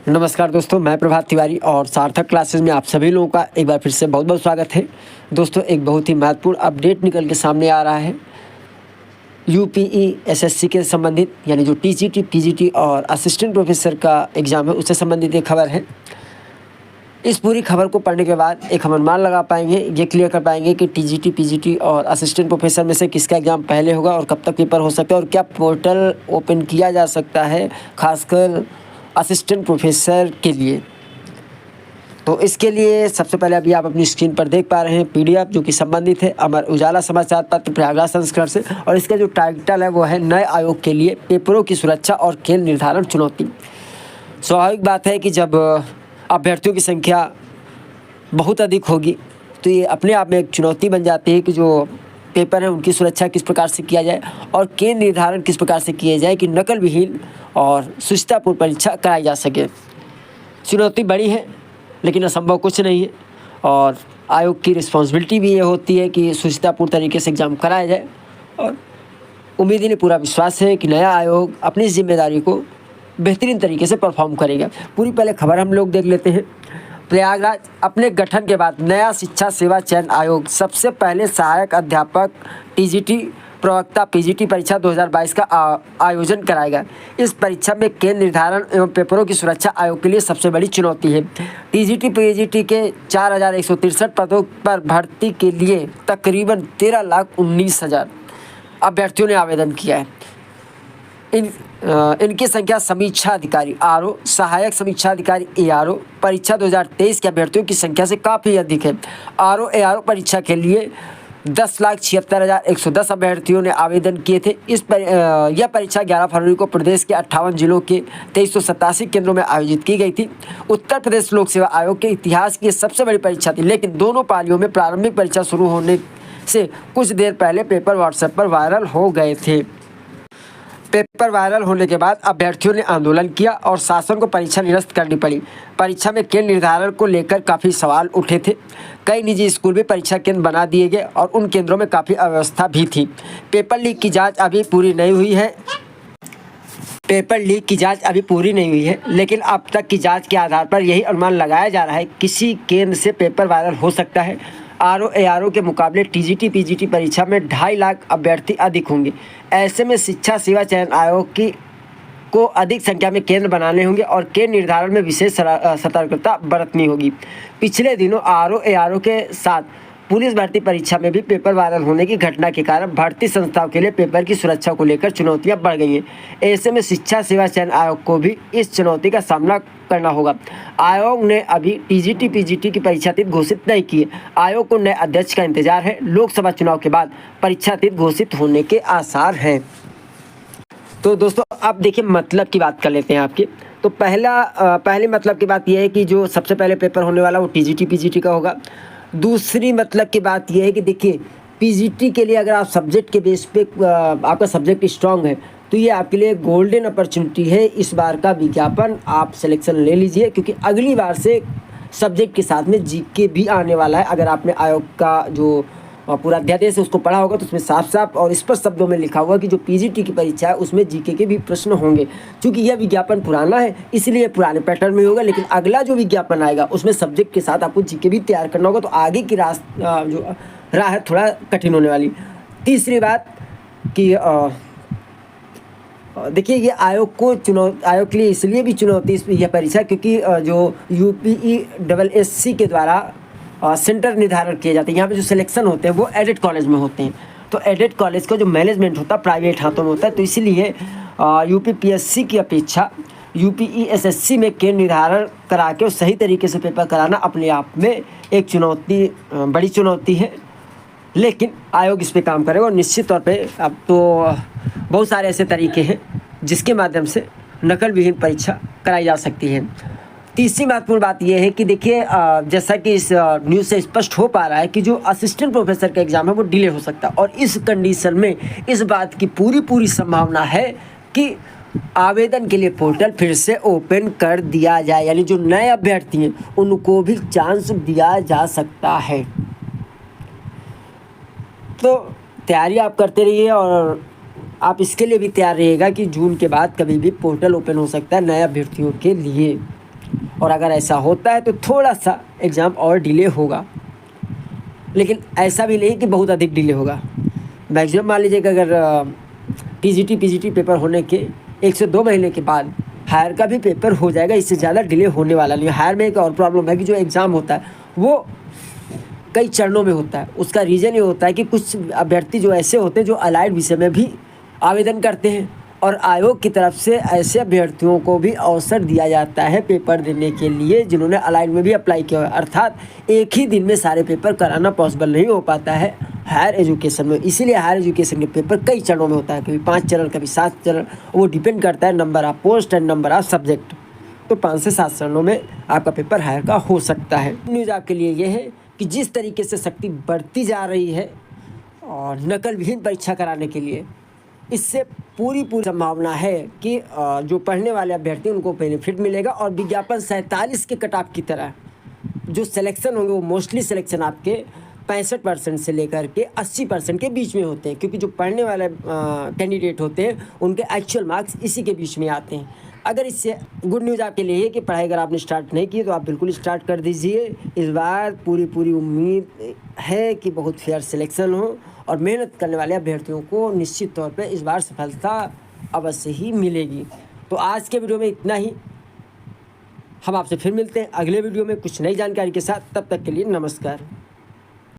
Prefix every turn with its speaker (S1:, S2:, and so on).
S1: नमस्कार दोस्तों, मैं प्रभात तिवारी और सार्थक क्लासेस में आप सभी लोगों का एक बार फिर से बहुत बहुत स्वागत है। दोस्तों, एक बहुत ही महत्वपूर्ण अपडेट निकल के सामने आ रहा है। यूपीई-एसएससी के संबंधित यानी जो टीजीटी, पीजीटी और असिस्टेंट प्रोफेसर का एग्ज़ाम है उससे संबंधित एक खबर है। इस पूरी खबर को पढ़ने के बाद एक हम अनुमान लगा पाएंगे, ये क्लियर कर पाएंगे कि टीजीटी, पीजीटी और असिस्टेंट प्रोफेसर में से किसका एग्ज़ाम पहले होगा और कब तक पेपर हो सकता है और क्या पोर्टल ओपन किया जा सकता है खासकर असिस्टेंट प्रोफेसर के लिए। तो इसके लिए सबसे पहले अभी आप अपनी स्क्रीन पर देख पा रहे हैं पीडीएफ जो कि संबंधित है अमर उजाला समाचार पत्र प्रयागराज संस्करण से, और इसका जो टाइटल है वो है नए आयोग के लिए पेपरों की सुरक्षा और केंद्र निर्धारण चुनौती। स्वाभाविक बात है कि जब अभ्यर्थियों की संख्या बहुत अधिक होगी तो ये अपने आप में एक चुनौती बन जाती है कि जो पेपर है उनकी सुरक्षा किस प्रकार से किया जाए और केंद्र निर्धारण किस प्रकार से किया जाए कि नकल विहीन और शुचितापूर्ण परीक्षा कराई जा सके। चुनौती बड़ी है लेकिन असंभव कुछ नहीं है, और आयोग की रिस्पॉन्सिबिलिटी भी ये होती है कि शुचितापूर्ण तरीके से एग्ज़ाम कराया जाए, और उम्मीद ही पूरा विश्वास है कि नया आयोग अपनी इस जिम्मेदारी को बेहतरीन तरीके से परफॉर्म करेगा। पूरी पहले खबर हम लोग देख लेते हैं। प्रयागराज अपने गठन के बाद नया शिक्षा सेवा चयन आयोग सबसे पहले सहायक अध्यापक टीजीटी प्रवक्ता पीजीटी परीक्षा 2022 का आयोजन कराएगा। इस परीक्षा में केंद्र निर्धारण एवं पेपरों की सुरक्षा आयोग के लिए सबसे बड़ी चुनौती है। टीजीटी पीजीटी के 4163 पदों पर भर्ती के लिए तकरीबन 13,19,000 अभ्यर्थियों ने आवेदन किया है। इनकी संख्या समीक्षा अधिकारी आरओ, सहायक समीक्षा अधिकारी एआरओ परीक्षा 2023 के अभ्यर्थियों की संख्या से काफ़ी अधिक है। आरओ एआरओ परीक्षा के लिए 10,76,110 अभ्यर्थियों ने आवेदन किए थे। यह परीक्षा 11 फरवरी को प्रदेश के 58 जिलों के 2387 केंद्रों में आयोजित की गई थी। उत्तर प्रदेश लोक सेवा आयोग के इतिहास की सबसे बड़ी परीक्षा थी, लेकिन दोनों पालियों में प्रारंभिक परीक्षा शुरू होने से कुछ देर पहले पेपर व्हाट्सएप पर वायरल हो गए थे। पेपर वायरल होने के बाद अभ्यर्थियों ने आंदोलन किया और शासन को परीक्षा निरस्त करनी पड़ी। परीक्षा में केंद्र निर्धारण को लेकर काफ़ी सवाल उठे थे। कई निजी स्कूल भी परीक्षा केंद्र बना दिए गए और उन केंद्रों में काफ़ी अव्यवस्था भी थी। पेपर लीक की जांच अभी पूरी नहीं हुई है, लेकिन अब तक की जांच के आधार पर यही अनुमान लगाया जा रहा है किसी केंद्र से पेपर वायरल हो सकता है। आरओ एआरओ के मुकाबले टीजीटी पीजीटी परीक्षा में 2.5 लाख अभ्यर्थी अधिक होंगे। ऐसे में शिक्षा सेवा चयन आयोग को अधिक संख्या में केंद्र बनाने होंगे और केंद्र निर्धारण में विशेष सतर्कता बरतनी होगी। पिछले दिनों आरओ एआरओ के साथ पुलिस भर्ती परीक्षा में भी पेपर वायरल होने की घटना के कारण भर्ती संस्थाओं के लिए पेपर की सुरक्षा को लेकर चुनौतियां बढ़ गई हैं। ऐसे में शिक्षा सेवा चयन आयोग को भी इस चुनौती का सामना करना होगा। आयोग ने अभी टीजीटी पीजीटी की परीक्षा तिथि घोषित नहीं की है। आयोग को नए अध्यक्ष का इंतजार है। लोकसभा चुनाव के बाद परीक्षा तिथि घोषित होने के आसार हैं। तो दोस्तों, अब देखिए मतलब की बात कर लेते हैं आपके। तो पहले मतलब की बात यह है कि जो सबसे पहले पेपर होने वाला वो टीजीटी पीजीटी का होगा। दूसरी मतलब की बात यह है कि देखिए, पीजीटी के लिए अगर आप सब्जेक्ट के बेस पे आपका सब्जेक्ट स्ट्रांग है तो ये आपके लिए गोल्डन अपॉर्चुनिटी है। इस बार का विज्ञापन आप सिलेक्शन ले लीजिए, क्योंकि अगली बार से सब्जेक्ट के साथ में जीके भी आने वाला है। अगर आपने आयोग का जो पूरा अध्यादेश है उसको पढ़ा होगा तो उसमें साफ साफ और स्पष्ट शब्दों में लिखा हुआ कि जो पीजीटी की परीक्षा है उसमें जीके के भी प्रश्न होंगे। क्योंकि यह विज्ञापन पुराना है इसलिए पुराने पैटर्न में होगा, लेकिन अगला जो विज्ञापन आएगा उसमें सब्जेक्ट के साथ आपको जीके भी तैयार करना होगा। तो आगे की जो राह है थोड़ा कठिन होने वाली। तीसरी बात कि देखिए, ये आयोग के लिए इसलिए भी चुनौती यह परीक्षा क्योंकि जो यूपीई-एसएससी के द्वारा सेंटर निर्धारण किए जाते हैं। यहाँ पे जो सिलेक्शन होते हैं वो एडेड कॉलेज में होते हैं। तो एडेड कॉलेज का जो मैनेजमेंट होता है प्राइवेट हाथों में होता है। तो इसीलिए यूपीपीएससी की अपेक्षा यूपीई-एसएससी में केंद्र निर्धारण करा के सही तरीके से पेपर कराना अपने आप में एक बड़ी चुनौती है। लेकिन आयोग इस पर काम करेगा और निश्चित तौर पे अब तो बहुत सारे ऐसे तरीके हैं जिसके माध्यम से नकल विहीन परीक्षा कराई जा सकती है। तीसरी महत्वपूर्ण बात यह है कि देखिए, जैसा कि इस न्यूज़ से स्पष्ट हो पा रहा है कि जो असिस्टेंट प्रोफेसर का एग्ज़ाम है वो डिले हो सकता है, और इस कंडीशन में इस बात की पूरी संभावना है कि आवेदन के लिए पोर्टल फिर से ओपन कर दिया जाए, यानी जो नए अभ्यर्थी हैं उनको भी चांस दिया जा सकता है। तो तैयारी आप करते रहिए और आप इसके लिए भी तैयार रहिएगा कि जून के बाद कभी भी पोर्टल ओपन हो सकता है नए अभ्यर्थियों के लिए। और अगर ऐसा होता है तो थोड़ा सा एग्ज़ाम और डिले होगा, लेकिन ऐसा भी नहीं कि बहुत अधिक डिले होगा। मैक्सिमम मान लीजिए कि अगर टीजीटी पीजीटी पेपर होने के 1 से 2 महीने के बाद हायर का भी पेपर हो जाएगा, इससे ज़्यादा डिले होने वाला नहीं है। हायर में एक और प्रॉब्लम है कि जो एग्ज़ाम होता है वो कई चरणों में होता है। उसका रीज़न ये होता है कि कुछ अभ्यर्थी जो ऐसे होते हैं जो अलाइड विषय में भी आवेदन करते हैं, और आयोग की तरफ से ऐसे अभ्यर्थियों को भी अवसर दिया जाता है पेपर देने के लिए जिन्होंने अलाइड में भी अप्लाई किया है। अर्थात एक ही दिन में सारे पेपर कराना पॉसिबल नहीं हो पाता है हायर एजुकेशन में, इसीलिए हायर एजुकेशन के पेपर कई चरणों में होता है, कभी 5 चरण कभी 7 चरण, वो डिपेंड करता है number of post and number of subject. तो 5 से 7 चरणों में आपका पेपर हायर का हो सकता है। न्यूज़ आपके लिए ये है कि जिस तरीके से शक्ति बढ़ती जा रही है और नकल विहीन परीक्षा कराने के लिए, इससे पूरी संभावना है कि जो पढ़ने वाले अभ्यर्थी उनको बेनिफिट मिलेगा। और विज्ञापन 47 के कट ऑफ की तरह जो सिलेक्शन होंगे वो मोस्टली सिलेक्शन आपके 65% से लेकर के 80% के बीच में होते हैं, क्योंकि जो पढ़ने वाले कैंडिडेट होते हैं उनके एक्चुअल मार्क्स इसी के बीच में आते हैं। अगर इससे गुड न्यूज़ आपके लिए है कि पढ़ाई अगर आपने स्टार्ट नहीं की तो आप बिल्कुल स्टार्ट कर दीजिए। इस बार पूरी उम्मीद है कि बहुत फेयर सिलेक्शन हो और मेहनत करने वाले अभ्यर्थियों को निश्चित तौर पे इस बार सफलता अवश्य ही मिलेगी। तो आज के वीडियो में इतना ही। हम आपसे फिर मिलते हैं अगले वीडियो में कुछ नई जानकारी के साथ। तब तक के लिए नमस्कार।